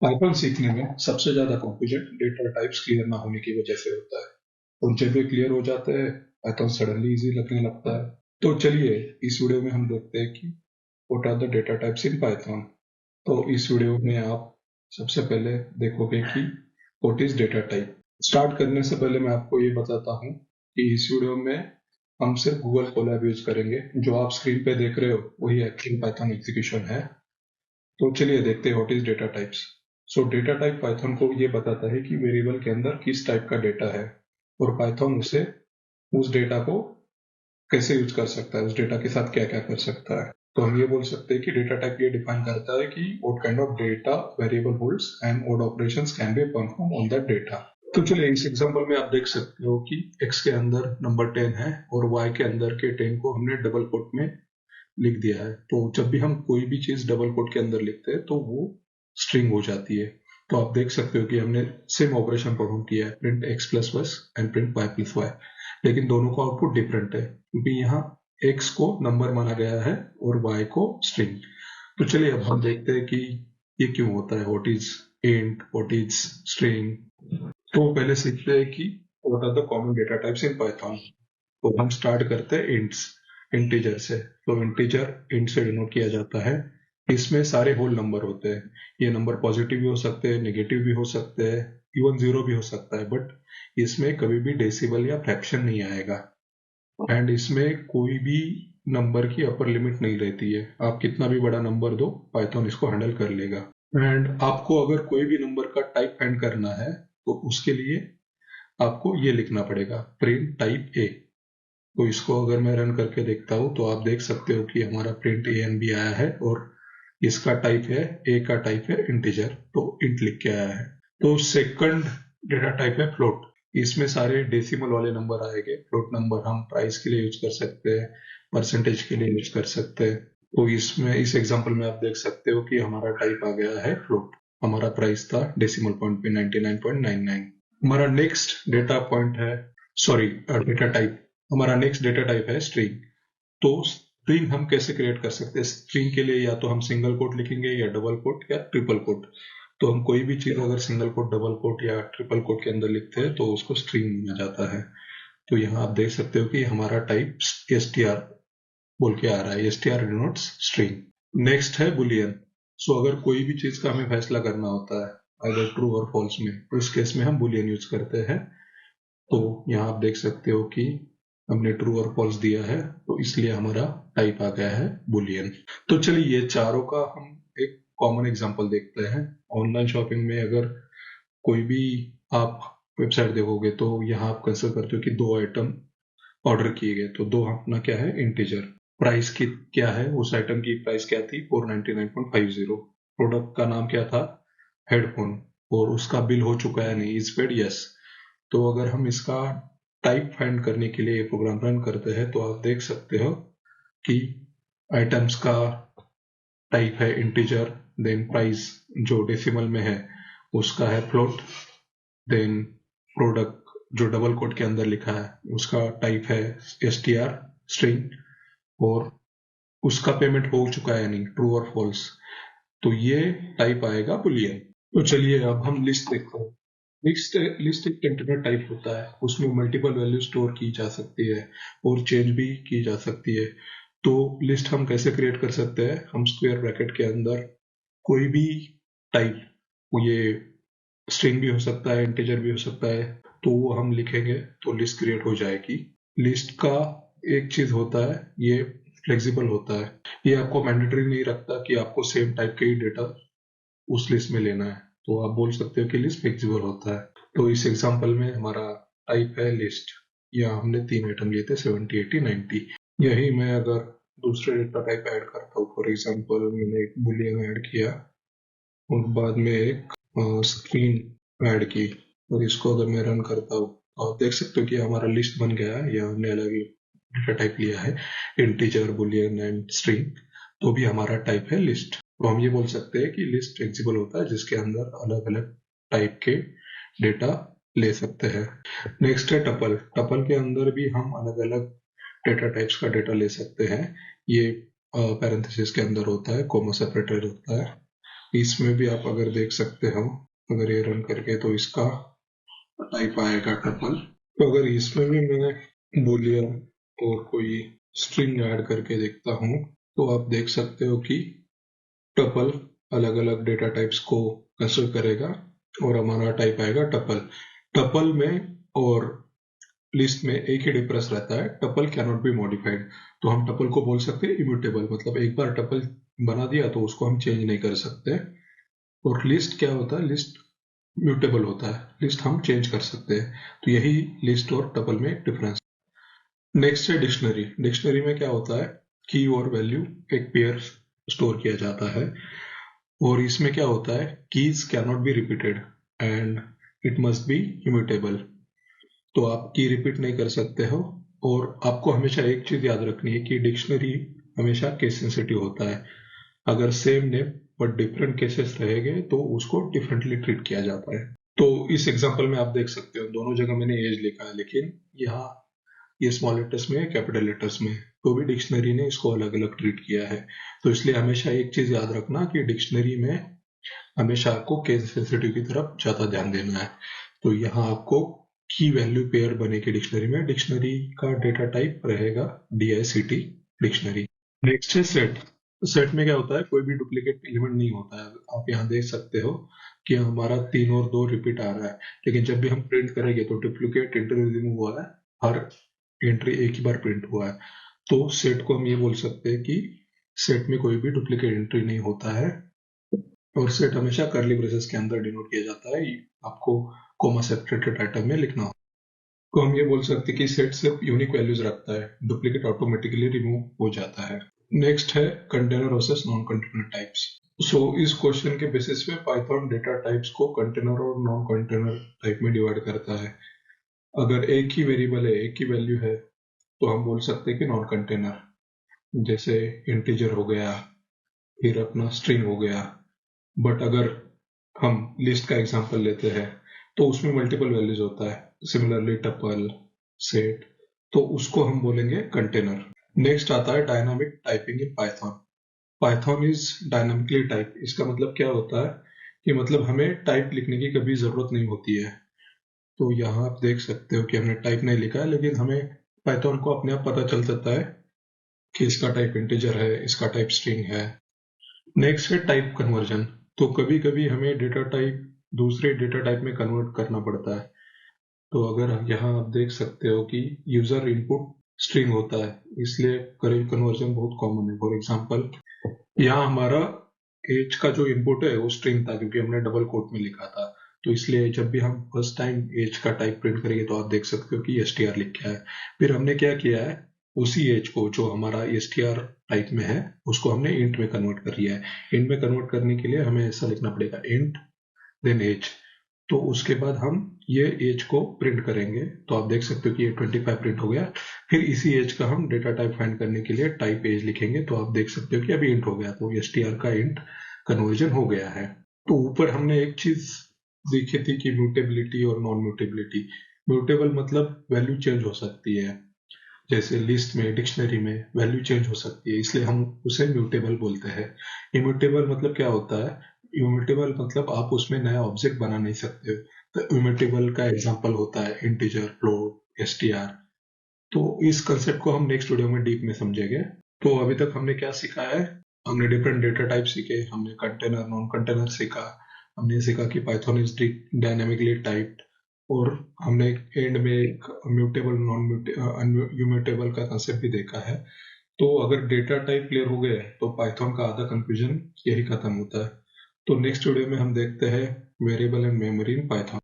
Python सीखने में सबसे ज्यादा कंफ्यूजन डेटा टाइप्स क्लियर ना होने की वजह से होता है। और जब ये क्लियर हो जाते हैं पाइथन सडनली इजी लगने लगता है। तो चलिए इस वीडियो में हम देखते हैं कि what are the data types in Python. तो इस वीडियो में आप सबसे पहले देखोगे कि what is data type. Start करने से पहले मैं आपको ये बताता हूँ कि इस वीडियो में हम सिर्फ गूगल कोलैब यूज करेंगे। जो आप स्क्रीन पे देख रहे हो वही एक्चुअल पाइथन एग्जीक्यूशन है। तो चलिए देखते हैं what is data types. So data type Python को ये बताता है कि वेरिएबल के अंदर किस टाइप का डेटा है और पाइथन उसे उस डेटा को कैसे यूज कर सकता है, उस डेटा के साथ क्या क्या कर सकता है। तो हम ये बोल सकते हैं कि डेटा टाइप ये डिफाइन करता है कि what kind of data variable holds and what operations can be perform on that data. तो चलिए इस एग्जांपल में आप देख सकते हो कि x के अंदर नंबर 10 है और y के अंदर के 10 को हमने डबल कोट में लिख दिया है। तो जब भी हम कोई भी चीज डबल कोट के अंदर लिखते हैं तो वो स्ट्रिंग हो जाती है। तो आप देख सकते हो कि हमने सेम ऑपरेशन परफॉर्म किया है, print x plus y and print y plus y, लेकिन दोनों का आउटपुट डिफरेंट है क्योंकि यहाँ एक्स को नंबर माना गया है और वाई को स्ट्रिंग। तो चलिए अब हम देखते हैं कि ये क्यों होता है, what is int, what is string. तो पहले सीखते हैं कि what are the common data types in Python. तो हम स्टार्ट करते हैं इंट्स, इंटीजर से। तो इंटीजर इंट से डिनोट किया जाता है। इसमें सारे होल नंबर होते हैं। ये नंबर पॉजिटिव भी हो सकते हैं, नेगेटिव भी हो सकते हैं, इवन जीरो भी हो सकता है, बट इसमें कभी भी डेसिबल या फ्रैक्शन नहीं आएगा। एंड इसमें कोई भी नंबर की अपर लिमिट नहीं रहती है। आप कितना भी बड़ा नंबर दो पाइथन इसको हैंडल कर लेगा। एंड आपको अगर कोई भी नंबर का टाइप फाइंड करना है तो उसके लिए आपको ये लिखना पड़ेगा, प्रिंट टाइप ए। तो इसको अगर मैं रन करके देखता हूं तो आप देख सकते हो कि हमारा प्रिंट ए एन बी आया है और इसका टाइप है, ए का टाइप है इंटीजर, तो इंट लिख के आया है। तो सेकंड डेटा टाइप है फ्लोट। इसमें सारे डेसिमल वाले नंबर आएंगे। फ्लोट नंबर हम प्राइस के लिए यूज कर सकते हैं, परसेंटेज के लिए यूज कर सकते हैं। तो इसमें इस एग्जांपल में आप देख सकते हो कि हमारा टाइप आ गया है फ्लोट। हमारा प्राइस था डेसिमल पॉइंट पे 99.99। हमारा नेक्स्ट डेटा पॉइंट है, सॉरी डेटा टाइप, हमारा नेक्स्ट डेटा टाइप है स्ट्रिंग। तो स्ट्रिंग हम कैसे क्रिएट कर सकते हैं? स्ट्रिंग के लिए या तो हम सिंगल कोट लिखेंगे या डबल कोट या ट्रिपल कोट। तो हम कोई भी चीज अगर सिंगल कोट, डबल कोट या ट्रिपल कोट के अंदर लिखते हैं तो उसको स्ट्रिंग माना जाता है। तो यहाँ आप देख सकते हो कि हमारा टाइप str बोल के आ रहा है, str डिनोट्स स्ट्रिंग। नेक्स्ट है बुलियन। सो अगर कोई भी चीज का हमें फैसला करना होता है अगर ट्रू और फॉल्स में, तो इस केस में हम बुलियन यूज करते हैं। तो यहाँ आप देख सकते हो कि हमने ट्रू और फॉल्स दिया है तो इसलिए हमारा टाइप आ गया है बुलियन। तो चलिए ये चारों का हम एक कॉमन एग्जांपल देखते हैं। ऑनलाइन शॉपिंग में अगर कोई भी आप वेबसाइट देखोगे तो यहाँ आप कंसिडर करते हो कि दो आइटम ऑर्डर किए गए, तो दो अपना क्या है, इंटीजर। प्राइस की क्या है, उस आइटम की प्राइस क्या थी, 499.50। प्रोडक्ट का नाम क्या था, हेडफोन, और उसका बिल हो चुका है नहीं, इज पेड, यस। तो अगर हम इसका टाइप फाइंड करने के लिए प्रोग्राम रन करते हैं तो आप देख सकते हो कि आइटम्स का टाइप है इंटीजर, देन प्राइस जो डेसिमल में है उसका है फ्लोट, देन प्रोडक्ट जो डबल कोट के अंदर लिखा है उसका टाइप है str स्ट्रिंग, और उसका पेमेंट हो चुका है नहीं, ट्रू और फॉल्स, तो ये टाइप आएगा बुलियन। तो चलिए अब हम लिस्ट देखते हैं। लिस्ट एक कंटेनर टाइप होता है, उसमें मल्टीपल वैल्यू स्टोर की जा सकती है और चेंज भी की जा सकती है। तो लिस्ट हम कैसे क्रिएट कर सकते हैं, हम स्क्वायर ब्रैकेट के अंदर कोई भी टाइप, ये स्ट्रिंग भी हो सकता है, इंटीजर भी हो सकता है, तो वो हम लिखेंगे तो लिस्ट क्रिएट हो जाएगी। लिस्ट का एक चीज होता है, ये फ्लेक्सिबल होता है। ये आपको मैंडेटरी नहीं रखता कि आपको सेम टाइप के ही डेटा उस लिस्ट में लेना है। तो आप बोल सकते हो कि लिस्ट फ्लेक्सिबल होता है। तो इस एग्जांपल में हमारा टाइप है लिस्ट, या हमने तीन आइटम लिए थे 70, 80, 90। यही मैं अगर दूसरे डेटा टाइप ऐड करता हूँ, फॉर एग्जांपल मैंने एक बुलियन ऐड किया और बाद में एक स्क्रीन ऐड की, और इसको अगर मैं रन करता हूँ तो आप देख सकते हो कि हमारा लिस्ट बन गया है, या हमने अलग डेटा टाइप लिया है इंटीजर, बुलियन एंड स्ट्रिंग, तो भी हमारा टाइप है लिस्ट। तो हम ये बोल सकते हैं कि लिस्ट फ्लेक्सिबल होता है जिसके अंदर अलग अलग टाइप के डेटा ले सकते हैं। नेक्स्ट है टपल। टपल के अंदर भी हम अलग अलग डेटा टाइप्स का डेटा ले सकते हैं। ये पैरेंथेसिस के अंदर होता है, कोमा सेपरेटेड होता है। इसमें भी आप अगर देख सकते हो, अगर ये रन करके तो इसका टाइप आएगा टपल। तो अगर इसमें भी मैं बूलियन और कोई स्ट्रिंग ऐड करके देखता हूँ तो आप देख सकते हो कि टपल अलग अलग डेटा टाइप्स को कंसिडर करेगा और हमारा टाइप आएगा टपल। टपल में और लिस्ट में एक ही डिफरेंस रहता है, tuple can not be modified. तो हम टपल को बोल सकते हैं इम्यूटेबल, मतलब एक बार टपल बना दिया तो उसको हम चेंज नहीं कर सकते। और लिस्ट क्या होता है, लिस्ट म्यूटेबल होता है, लिस्ट हम चेंज कर सकते हैं। तो यही लिस्ट और टपल में डिफरेंस। नेक्स्ट है डिक्शनरी। डिक्शनरी में क्या होता है, की और वैल्यू एक पेयर स्टोर किया जाता है और इसमें क्या होता है, keys can not be repeated and it must be immutable. तो आप की रिपीट नहीं कर सकते हो और आपको हमेशा एक चीज याद रखनी है कि डिक्शनरी हमेशा केस सेंसिटिव होता है। अगर same name but different cases रहेंगे तो उसको डिफरेंटली ट्रीट किया जाता है। तो इस एग्जांपल में आप देख सकते हो दोनों जगह मैंने एज लिखा है, लेकिन यहाँ ये स्मॉल लेटर्स में कैपिटल लेटर्स में, तो भी डिक्शनरी ने इसको अलग अलग ट्रीट किया है। तो इसलिए हमेशा एक चीज याद रखना कि डिक्शनरी में हमेशा आपको केस सेंसिटिव की तरफ ज्यादा ध्यान देना है। तो यहाँ आपको की वैल्यू पेयर बनेगी डिक्शनरी में, डिक्शनरी का डेटा टाइप रहेगा DICT डिक्शनरी। नेक्स्ट है सेट। सेट में क्या होता है, कोई भी डुप्लीकेट एलिमेंट नहीं होता है। आप यहाँ देख सकते हो कि हमारा 3 और 2 रिपीट आ रहा है, लेकिन जब भी हम प्रिंट करेंगे तो डुप्लीकेट एंट्री रिमूव हुआ है, हर एंट्री एक ही बार प्रिंट हुआ है। तो सेट को हम ये बोल सकते हैं कि सेट में कोई भी डुप्लीकेट एंट्री नहीं होता है और सेट हमेशा कर्ली ब्रेसेस के अंदर डिनोट किया जाता है। आपको कोमा सेपरेटेड आइटम में लिखना हो तो हम ये बोल सकते हैं कि सेट सिर्फ यूनिक वैल्यूज रखता है, डुप्लीकेट ऑटोमेटिकली रिमूव हो जाता है। नेक्स्ट है container versus non container types. So इस क्वेश्चन के बेसिस पे पाइथन डेटा टाइप्स को कंटेनर और नॉन कंटेनर टाइप में डिवाइड करता है। अगर एक ही वेरिएबल है, एक ही वैल्यू है, तो हम बोल सकते हैं कि नॉन कंटेनर, जैसे इंटीजर हो गया, फिर अपना स्ट्रिंग हो गया। बट अगर हम लिस्ट का एग्जांपल लेते हैं तो उसमें मल्टीपल वैल्यूज होता है, सिमिलरली टपल, सेट, तो उसको हम बोलेंगे कंटेनर। नेक्स्ट आता है dynamic typing in Python. Python is dynamically type. इसका मतलब क्या होता है कि मतलब हमें टाइप लिखने की कभी जरूरत नहीं होती है। तो यहाँ आप देख सकते हो कि हमने टाइप नहीं लिखा है, लेकिन हमें पाइथन को अपने आप पता चल जाता है कि इसका टाइप इंटीजर है, इसका टाइप स्ट्रिंग है। नेक्स्ट है टाइप कन्वर्जन। तो कभी कभी हमें डेटा टाइप दूसरे डेटा टाइप में कन्वर्ट करना पड़ता है। तो अगर यहाँ आप देख सकते हो कि यूजर इनपुट स्ट्रिंग होता है, इसलिए कन्वर्जन बहुत कॉमन है। फॉर एग्जांपल यहाँ हमारा एज का जो इनपुट है वो स्ट्रिंग था, क्योंकि हमने डबल कोट में लिखा था। तो इसलिए जब भी हम फर्स्ट टाइम एज का टाइप प्रिंट करेंगे तो आप देख सकते हो कि str लिखा है। फिर हमने क्या किया है, उसी एज को जो हमारा str टाइप में है उसको हमने इंट में कन्वर्ट कर लिया है। इंट में कन्वर्ट करने के लिए हमें ऐसा लिखना पड़ेगा, इंट देन एज। तो उसके बाद हम ये एज को प्रिंट करेंगे, तो आप देख सकते हो कि ये 25 प्रिंट हो गया। फिर इसी एज का हम डेटा टाइप फाइंड करने के लिए टाइप एज लिखेंगे, तो आप देख सकते हो कि अभी इंट हो गया, तो str का इंट कन्वर्जन हो गया है। तो ऊपर हमने एक चीज देखी थी कि म्यूटेबिलिटी और नॉन म्यूटेबिलिटी। म्यूटेबल मतलब वैल्यू चेंज हो सकती है, जैसे लिस्ट में, डिक्शनरी में वैल्यू चेंज हो सकती है, इसलिए हम उसे म्यूटेबल बोलते हैं। इम्यूटेबल मतलब क्या होता है, इम्यूटेबल मतलब आप उसमें नया ऑब्जेक्ट बना नहीं सकते। तो इम्यूटेबल का एग्जांपल होता है इंटीजर, फ्लोट, str। तो इस कंसेप्ट को हम नेक्स्ट वीडियो में डीप में समझेंगे। तो अभी तक हमने क्या सीखा है, हमने डिफरेंट डेटा टाइप सीखे, हमने कंटेनर नॉन कंटेनर सीखा, हमने सीखा कि पाइथन इज डायनेमिकली टाइप्ड, और हमने एंड में एक म्यूटेबल नॉन इम्यूटेबल का कंसेप्ट भी देखा है। तो अगर डेटा टाइप क्लियर हो गए तो पाइथन का आधा कंफ्यूजन यही खत्म होता है। तो नेक्स्ट वीडियो में हम देखते हैं variable and memory in Python.